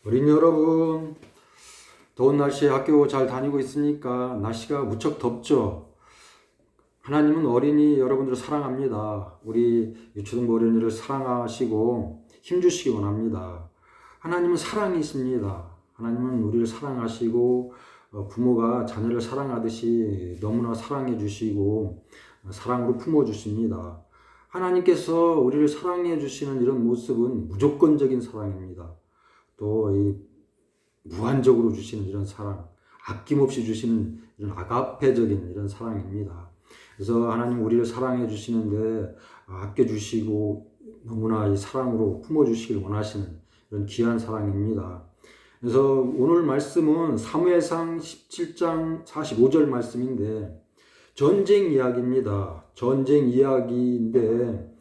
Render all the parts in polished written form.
어린 여러분, 더운 날씨에 학교 잘 다니고 있습니까? 날씨가 무척 덥죠? 하나님은 어린이 여러분들을 사랑합니다. 우리 유초등부 어린이를 사랑하시고 힘주시기 원합니다. 하나님은 사랑이십니다. 하나님은 우리를 사랑하시고 부모가 자녀를 사랑하듯이 너무나 사랑해 주시고 사랑으로 품어 주십니다. 하나님께서 우리를 사랑해 주시는 이런 모습은 무조건적인 사랑입니다. 또 이 무한적으로 주시는 이런 사랑, 아낌없이 주시는 이런 아가페적인 이런 사랑입니다. 그래서 하나님 우리를 사랑해 주시는데 아껴 주시고 너무나 이 사랑으로 품어 주시길 원하시는 이런 귀한 사랑입니다. 그래서 오늘 말씀은 사무엘상 17장 45절 말씀인데 전쟁 이야기입니다. 전쟁 이야기인데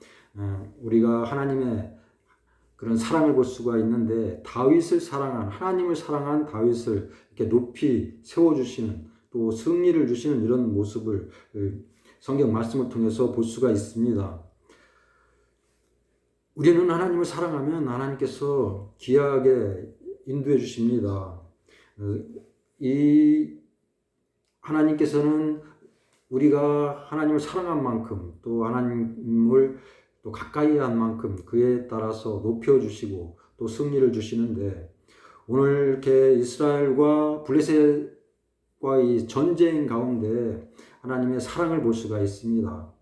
우리가 하나님의 그런 사랑을 볼 수가 있는데 다윗을 사랑한 하나님을 사랑한 다윗을 이렇게 높이 세워주시는 또 승리를 주시는 이런 모습을 성경 말씀을 통해서 볼 수가 있습니다. 우리는 하나님을 사랑하면 하나님께서 귀하게 인도해 주십니다. 이 하나님께서는 우리가 하나님을 사랑한 만큼 또 하나님을 또 가까이 한 만큼 그에 따라서 높여주시고 또 승리를 주시는데 오늘 이렇게 이스라엘과 블레셋과 이 전쟁 가운데 하나님의 사랑을 볼 수가 있습니다.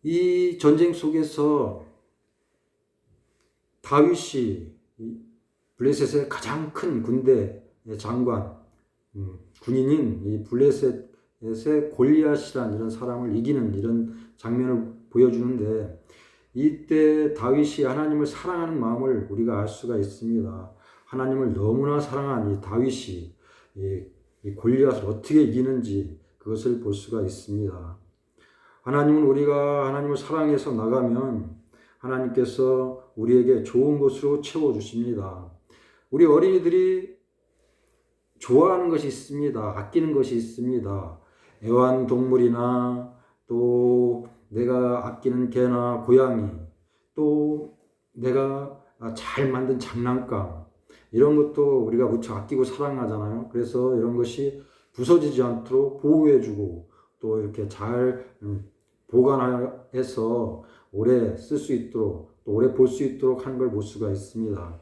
이 전쟁 속에서 다윗이 블레셋의 가장 큰 군대의 장관, 군인인 이 블레셋의 골리앗이라는 이런 사람을 이기는 이런 장면을 보여주는데 이때 다윗이 하나님을 사랑하는 마음을 우리가 알 수가 있습니다. 하나님을 너무나 사랑한 이 다윗이 이 골리앗을 어떻게 이기는지 그것을 볼 수가 있습니다. 하나님은 우리가 하나님을 사랑해서 나가면 하나님께서 우리에게 좋은 것으로 채워주십니다. 우리 어린이들이 좋아하는 것이 있습니다. 아끼는 것이 있습니다. 애완동물이나 또 내가 아끼는 개나 고양이, 또 내가 잘 만든 장난감, 이런 것도 우리가 무척 아끼고 사랑하잖아요. 그래서 이런 것이 부서지지 않도록 보호해주고 또 이렇게 잘 보관해서 오래 쓸 수 있도록 또 오래 볼 수 있도록 하는 걸 볼 수가 있습니다.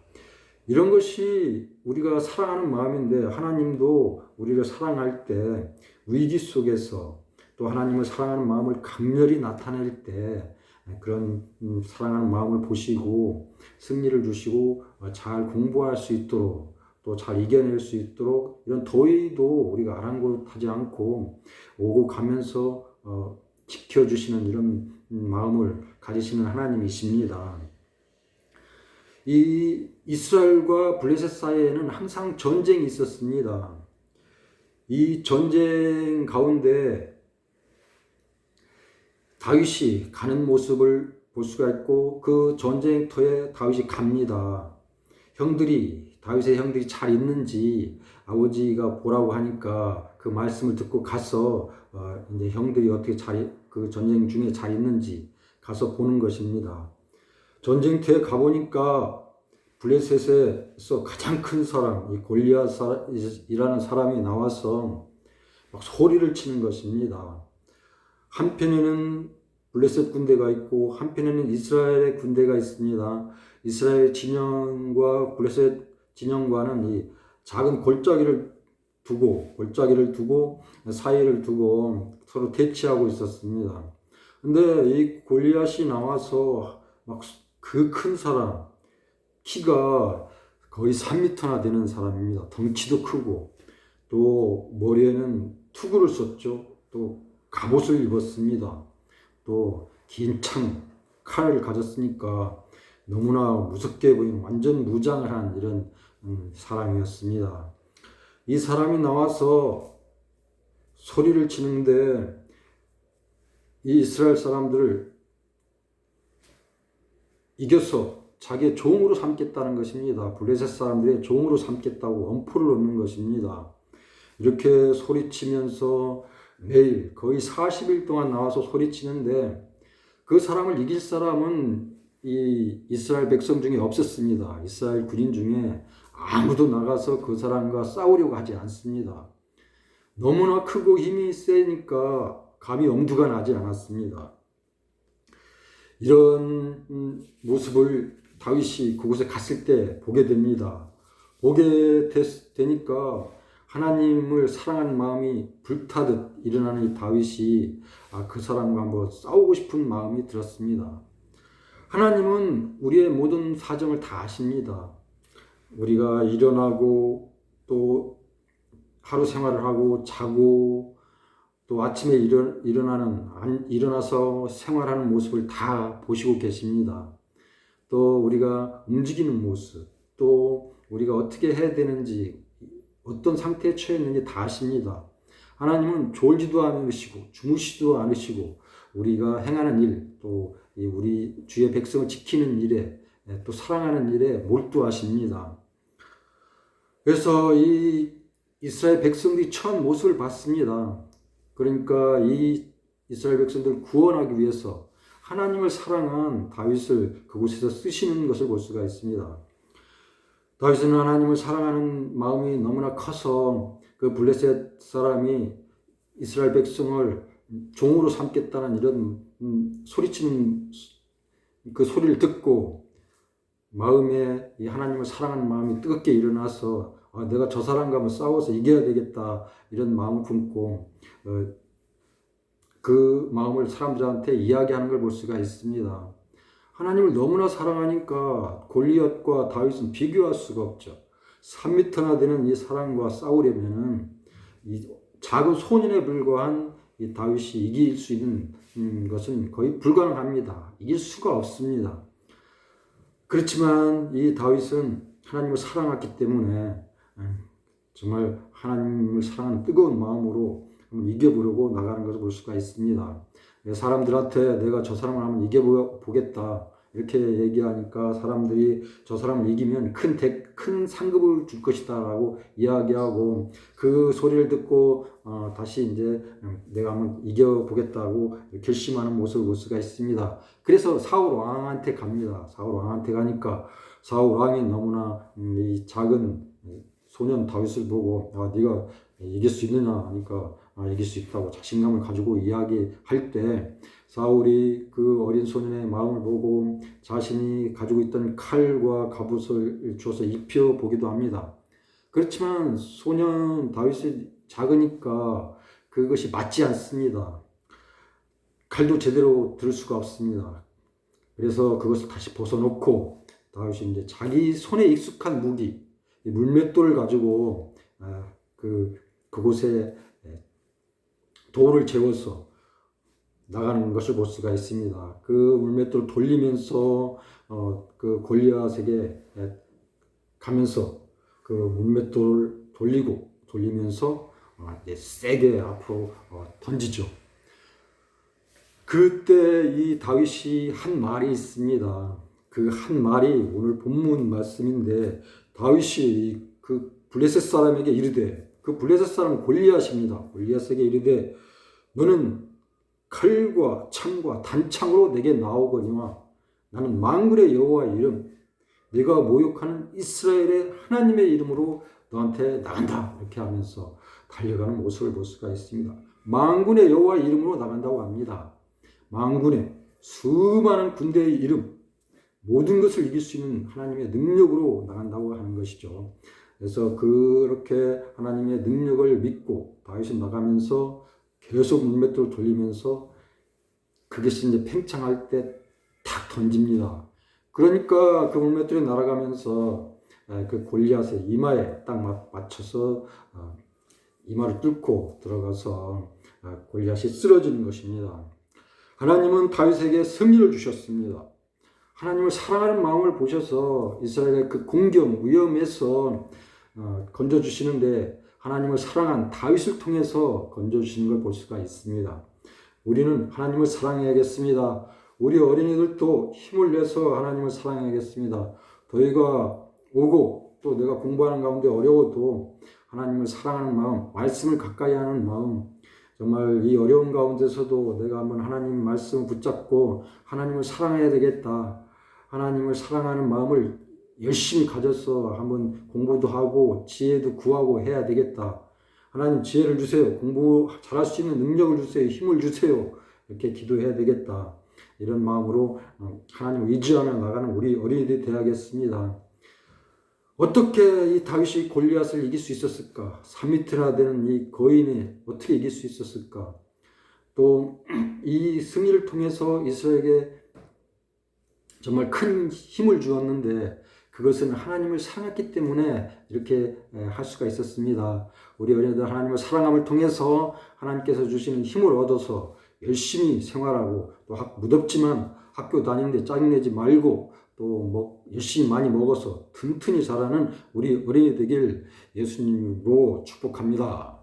이런 것이 우리가 사랑하는 마음인데 하나님도 우리를 사랑할 때 위기 속에서 또 하나님을 사랑하는 마음을 강렬히 나타낼 때 그런 사랑하는 마음을 보시고 승리를 주시고 잘 공부할 수 있도록 또 잘 이겨낼 수 있도록 이런 더위도 우리가 아랑곳하지 않고 오고 가면서 지켜주시는 이런 마음을 가지시는 하나님이십니다. 이 이스라엘과 블레셋 사이에는 항상 전쟁이 있었습니다. 이 전쟁 가운데 다윗이 가는 모습을 볼 수가 있고 그 전쟁터에 다윗이 갑니다. 다윗의 형들이 잘 있는지 아버지가 보라고 하니까 그 말씀을 듣고 가서 이제 형들이 어떻게 그 전쟁 중에 잘 있는지 가서 보는 것입니다. 전쟁터에 가보니까 블레셋에서 가장 큰 사람, 이 골리앗이라는 사람이 나와서 막 소리를 치는 것입니다. 한편에는 블레셋 군대가 있고 한편에는 이스라엘의 군대가 있습니다. 이스라엘 진영과 블레셋 진영과는 이 작은 골짜기를 두고 사이를 두고 서로 대치하고 있었습니다. 근데 이 골리앗이 나와서 막 그 큰 사람, 키가 거의 3m나 되는 사람입니다. 덩치도 크고 또 머리에는 투구를 썼죠. 또 갑옷을 입었습니다. 또 긴 칼을 가졌으니까 너무나 무섭게 보이는 완전 무장을 한 이런 사람이었습니다. 이 사람이 나와서 소리를 치는데 이 이스라엘 사람들을 이겨서 자기의 종으로 삼겠다는 것입니다. 블레셋 사람들의 종으로 삼겠다고 엄포를 놓는 것입니다. 이렇게 소리치면서 매일 거의 40일 동안 나와서 소리치는데 그 사람을 이길 사람은 이 이스라엘 백성 중에 없었습니다. 이스라엘 군인 중에 아무도 나가서 그 사람과 싸우려고 하지 않습니다. 너무나 크고 힘이 세니까 감히 엄두가 나지 않았습니다. 이런 모습을 다윗이 그곳에 갔을 때 보게 됩니다. 보게 되니까 하나님을 사랑하는 마음이 불타듯 일어나는 이 다윗이 그 사람과 한번 싸우고 싶은 마음이 들었습니다. 하나님은 우리의 모든 사정을 다 아십니다. 우리가 일어나고 또 하루 생활을 하고 자고 또 아침에 일어나서 생활하는 모습을 다 보시고 계십니다. 또 우리가 움직이는 모습, 또 우리가 어떻게 해야 되는지, 어떤 상태에 처해 있는지 다 아십니다. 하나님은 졸지도 않으시고 주무시지도 않으시고 우리가 행하는 일, 또 우리 주의 백성을 지키는 일에, 또 사랑하는 일에 몰두하십니다. 그래서 이 이스라엘 백성들이 처한 모습을 봤습니다. 그러니까 이 이스라엘 백성들을 구원하기 위해서 하나님을 사랑한 다윗을 그곳에서 쓰시는 것을 볼 수가 있습니다. 다윗은 하나님을 사랑하는 마음이 너무나 커서 그 블레셋 사람이 이스라엘 백성을 종으로 삼겠다는 이런 소리치는 그 소리를 듣고 마음에 이 하나님을 사랑하는 마음이 뜨겁게 일어나서 내가 저 사람과 한번 싸워서 이겨야 되겠다 이런 마음을 품고 그 마음을 사람들한테 이야기하는 걸 볼 수가 있습니다. 하나님을 너무나 사랑하니까 골리앗과 다윗은 비교할 수가 없죠. 3m나 되는 이 사람과 싸우려면은 이 작은 소년에 불과한 이 다윗이 이길 수 있는 것은 거의 불가능합니다. 이길 수가 없습니다. 그렇지만 이 다윗은 하나님을 사랑했기 때문에 정말 하나님을 사랑하는 뜨거운 마음으로 한번 이겨보려고 나가는 것을 볼 수가 있습니다. 사람들한테 내가 저 사람을 한번 이겨보겠다 이렇게 얘기하니까 사람들이 저 사람을 이기면 큰 상급을 줄 것이다 라고 이야기하고 그 소리를 듣고 다시 이제 내가 한번 이겨보겠다고 결심하는 모습을 볼 수가 있습니다. 그래서 사울 왕한테 갑니다. 사울 왕한테 가니까 사울 왕이 너무나 이 작은 소년 다윗을 보고 네가 이길 수 있느냐 하니까 이길 수 있다고 자신감을 가지고 이야기할 때 사울이 그 어린 소년의 마음을 보고 자신이 가지고 있던 칼과 갑옷을 주어서 입혀보기도 합니다. 그렇지만 소년 다윗이 작으니까 그것이 맞지 않습니다. 칼도 제대로 들 수가 없습니다. 그래서 그것을 다시 벗어놓고 다윗이 이제 자기 손에 익숙한 무기, 물맷돌을 가지고 그곳에 돌을 재워서 나가는 것을 볼 수가 있습니다. 그 물맷돌을 돌리면서 그 골리앗에게 가면서 그 물맷돌을 돌리면서 세게 앞으로 던지죠. 그때 이 다윗이 한 말이 있습니다. 그 한 말이 오늘 본문 말씀인데 다윗이 그 블레셋 사람에게 이르되, 그 블레셋 사람은 골리앗입니다. 골리앗에게 이르되 너는 칼과 창과 단창으로 내게 나오거니와 나는 만군의 여호와의 이름 네가 모욕하는 이스라엘의 하나님의 이름으로 너한테 나간다 이렇게 하면서 달려가는 모습을 볼 수가 있습니다. 만군의 여호와의 이름으로 나간다고 합니다. 만군의 수많은 군대의 이름, 모든 것을 이길 수 있는 하나님의 능력으로 나간다고 하는 것이죠. 그래서 그렇게 하나님의 능력을 믿고 다윗은 나가면서 계속 물맷돌을 돌리면서 그것이 이제 팽창할 때 탁 던집니다. 그러니까 그 물맷돌이 날아가면서 그 골리앗의 이마에 딱 맞춰서 이마를 뚫고 들어가서 골리앗이 쓰러지는 것입니다. 하나님은 다윗에게 승리를 주셨습니다. 하나님을 사랑하는 마음을 보셔서 이스라엘의 그 공경, 위험에서 건져주시는데 하나님을 사랑한 다윗을 통해서 건져주시는 걸 볼 수가 있습니다. 우리는 하나님을 사랑해야겠습니다. 우리 어린이들도 힘을 내서 하나님을 사랑해야겠습니다. 더위가 오고 또 내가 공부하는 가운데 어려워도 하나님을 사랑하는 마음, 말씀을 가까이 하는 마음, 정말 이 어려운 가운데서도 내가 한번 하나님 말씀을 붙잡고 하나님을 사랑해야 되겠다. 하나님을 사랑하는 마음을 열심히 가져서 한번 공부도 하고 지혜도 구하고 해야 되겠다. 하나님 지혜를 주세요. 공부 잘할 수 있는 능력을 주세요. 힘을 주세요. 이렇게 기도해야 되겠다. 이런 마음으로 하나님을 의지하며 나가는 우리 어린이들이 되어야겠습니다. 어떻게 이 다윗이 골리앗을 이길 수 있었을까? 3m나 되는 이 거인이 어떻게 이길 수 있었을까? 또 이 승리를 통해서 이스라엘에게 정말 큰 힘을 주었는데 그것은 하나님을 사랑했기 때문에 이렇게 할 수가 있었습니다. 우리 어린이들 하나님을 사랑함을 통해서 하나님께서 주시는 힘을 얻어서 열심히 생활하고 또 무덥지만 학교 다니는데 짜증내지 말고 또 열심히 많이 먹어서 튼튼히 자라는 우리 어린이 되길 예수님으로 축복합니다.